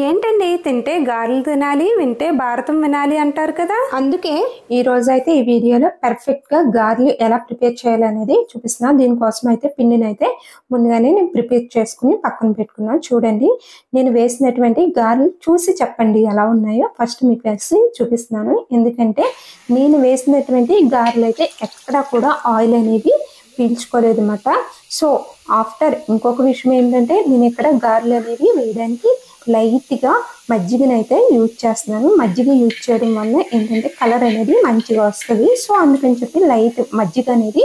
ఏంటండి తింటే గారెలు తినాలి వింటే భారతం వినాలి అంటారు కదా. అందుకే ఈ రోజు అయితే ఈ వీడియోలో పర్ఫెక్ట్ గా గారెలు ఎలా ప్రిపేర్ చేయాలనేది చూపిస్తున్నాను. దీనికోసం అయితే పిండిని అయితే ముందుగానే నేను ప్రిపేర్ చేసుకుని పక్కన పెట్టుకున్నాను. చూడండి, నేను వేసినటువంటి గారెలు చూసి చెప్పండి ఎలా ఉన్నాయో. ఫస్ట్ మీకు వేసి చూపిస్తున్నాను, ఎందుకంటే నేను వేసినటువంటి గారెలు అయితే ఎక్కడా కూడా ఆయిల్ అనేది పీల్చుకోలేదు అన్నమాట. సో ఆఫ్టర్ ఇంకొక విషయం ఏంటంటే, నేను ఇక్కడ గారెలు అనేవి వేయడానికి లైట్గా మజ్జిగనైతే యూజ్ చేస్తున్నాను. మజ్జిగ యూజ్ చేయడం వల్ల ఏంటంటే కలర్ అనేది మంచిగా వస్తుంది. సో అందుకని చెప్పి లైట్ మజ్జిగ అనేది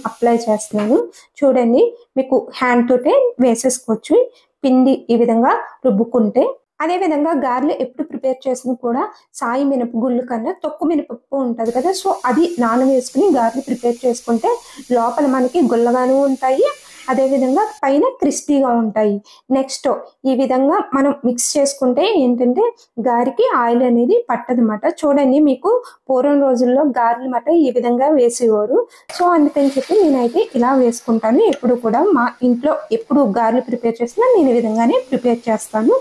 అప్లై చేస్తున్నాను. చూడండి, మీకు హ్యాండ్ తోటే వేసేసుకోవచ్చు పిండి ఈ విధంగా రుబ్బుకుంటే. అదేవిధంగా గారెలు ఎప్పుడు ప్రిపేర్ చేసినా కూడా సాయి మినపగుళ్ళు కన్నా తొక్కు మినపప్పు ఉంటుంది కదా, సో అది నానవేసుకుని గారెలు ప్రిపేర్ చేసుకుంటే లోపల మనకి గుల్లగాను ఉంటాయి, అదేవిధంగా పైన క్రిస్పీగా ఉంటాయి. నెక్స్ట్ ఈ విధంగా మనం మిక్స్ చేసుకుంటే ఏంటంటే గారికి ఆయిల్ అనేది పట్టదన్నమాట. చూడండి, మీకు పూర్వం రోజుల్లో గారెలు మాట ఈ విధంగా వేసేవారు. సో అందుకని చెప్పి నేనైతే ఇలా వేసుకుంటాను. ఎప్పుడు కూడా మా ఇంట్లో ఎప్పుడు గారెలు ప్రిపేర్ చేసినా నేను ఈ విధంగానే ప్రిపేర్ చేస్తాను.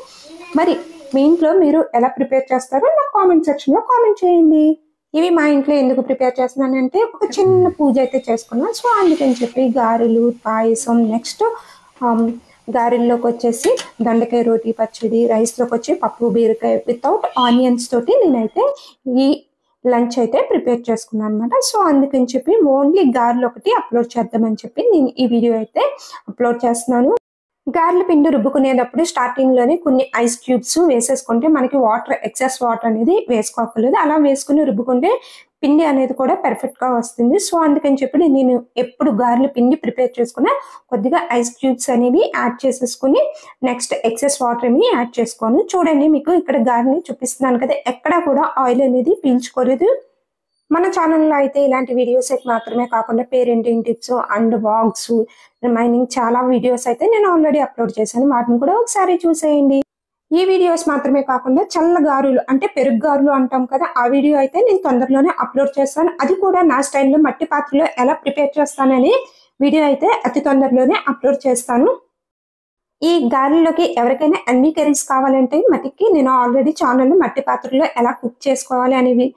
మరి మీ ఇంట్లో మీరు ఎలా ప్రిపేర్ చేస్తారో నాకు కామెంట్ సెక్షన్లో కామెంట్ చేయండి. ఇవి మా ఇంట్లో ఎందుకు ప్రిపేర్ చేస్తున్నానంటే, ఒక చిన్న పూజ అయితే చేసుకున్నాను. సో అందుకని చెప్పి గారెలు, పాయసం, నెక్స్ట్ గారెల్లోకి వచ్చేసి దొండకాయ రోటి పచ్చడి, రైస్లోకి వచ్చి పప్పు బీరకాయ వితౌట్ ఆనియన్స్ తోటి నేనైతే ఈ లంచ్ అయితే ప్రిపేర్ చేసుకున్నాను అనమాట. సో అందుకని చెప్పి ఓన్లీ గారెలు ఒకటి అప్లోడ్ చేద్దామని చెప్పి నేను ఈ వీడియో అయితే అప్లోడ్ చేస్తున్నాను. గారెల పిండి రుబ్బుకునేటప్పుడు స్టార్టింగ్ లోనే కొన్ని ఐస్ క్యూబ్స్ వేసేసుకుంటే మనకి వాటర్ ఎక్సెస్ వాటర్ అనేది వేసుకోకలేదు. అలా వేసుకుని రుబ్బుకుంటే పిండి అనేది కూడా పర్ఫెక్ట్ గా వస్తుంది. సో అందుకని చెప్పి నేను ఎప్పుడు గారెల పిండి ప్రిపేర్ చేసుకున్నా కొద్దిగా ఐస్ క్యూబ్స్ అనేవి యాడ్ చేసేసుకుని నెక్స్ట్ ఎక్సెస్ వాటర్ ఏమి యాడ్ చేసుకోను. చూడండి, మీకు ఇక్కడ గారెని చూపిస్తున్నాను కదా, ఎక్కడా కూడా ఆయిల్ అనేది పీల్చుకోలేదు. మన ఛానల్లో అయితే ఇలాంటి వీడియోస్ అయితే మాత్రమే కాకుండా parenting tips and vlogs remaining చాలా వీడియోస్ అయితే నేను ఆల్రెడీ అప్లోడ్ చేశాను. వాటిని కూడా ఒకసారి చూసేయండి. ఈ వీడియోస్ మాత్రమే కాకుండా చల్ల గారెలు అంటే పెరుగు గారెలు అంటాం కదా, ఆ వీడియో అయితే నేను తొందరలోనే అప్లోడ్ చేస్తాను. అది కూడా నా స్టైల్లో మట్టి పాత్రలో ఎలా ప్రిపేర్ చేస్తానని వీడియో అయితే అతి తొందరలోనే అప్లోడ్ చేస్తాను. ఈ గారెల్లోకి ఎవరికైనా అన్ని కర్రీస్ కావాలంటే మట్టికి నేను ఆల్రెడీ ఛానల్లో మట్టి పాత్రలో ఎలా కుక్ చేసుకోవాలి అనేవి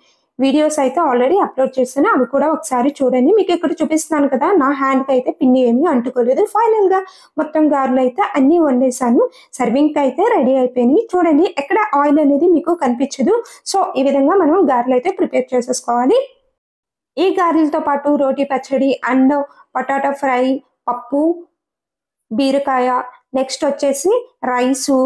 వీడియోస్ అయితే ఆల్రెడీ అప్లోడ్ చేస్తాను. అవి కూడా ఒకసారి చూడండి. మీకు ఇక్కడ చూపిస్తున్నాను కదా, నా హ్యాండ్కి అయితే పిండి ఏమీ అంటుకోలేదు. ఫైనల్ గా మొత్తం గారెలు అయితే అన్ని వండేసాను. సర్వింగ్ అయితే రెడీ అయిపోయినాయి. చూడండి, ఎక్కడ ఆయిల్ అనేది మీకు కనిపించదు. సో ఈ విధంగా మనం గారెలు అయితే ప్రిపేర్ చేసేసుకోవాలి. ఈ గారెలతో పాటు రోటీ పచ్చడి అండ్ పొటాటో ఫ్రై, పప్పు బీరకాయ, నెక్స్ట్ వచ్చేసి రైసు,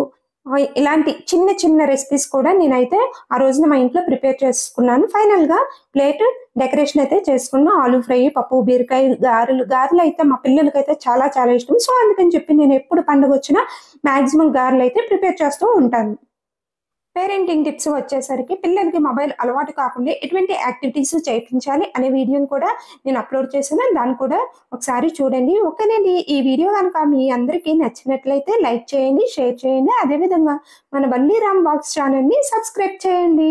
ఇలాంటి చిన్న చిన్న రెసిపీస్ కూడా నేనైతే ఆ రోజున మా ఇంట్లో ప్రిపేర్ చేసుకున్నాను. ఫైనల్ గా ప్లేట్ డెకరేషన్ అయితే చేసుకున్నాను. ఆలూ ఫ్రై, పప్పు బీరకాయ, గారెలు అయితే మా పిల్లలకి అయితే చాలా చాలా ఇష్టం. సో అందుకని చెప్పి నేను ఎప్పుడు పండుగ వచ్చినా మాక్సిమం గారెలు అయితే ప్రిపేర్ చేస్తూ ఉంటాను. పేరెంటింగ్ టిప్స్ వచ్చేసరికి పిల్లలకి మొబైల్ అలవాటు కాకుండా ఎటువంటి యాక్టివిటీస్ చేయించాలి అనే వీడియోని కూడా నేను అప్లోడ్ చేశాను. దాన్ని కూడా ఒకసారి చూడండి. ఓకేనండి, ఈ వీడియో కనుక మీ అందరికీ నచ్చినట్లయితే లైక్ చేయండి, షేర్ చేయండి. అదేవిధంగా మన వల్లీరామ్ బాక్స్ ఛానల్ని సబ్స్క్రైబ్ చేయండి.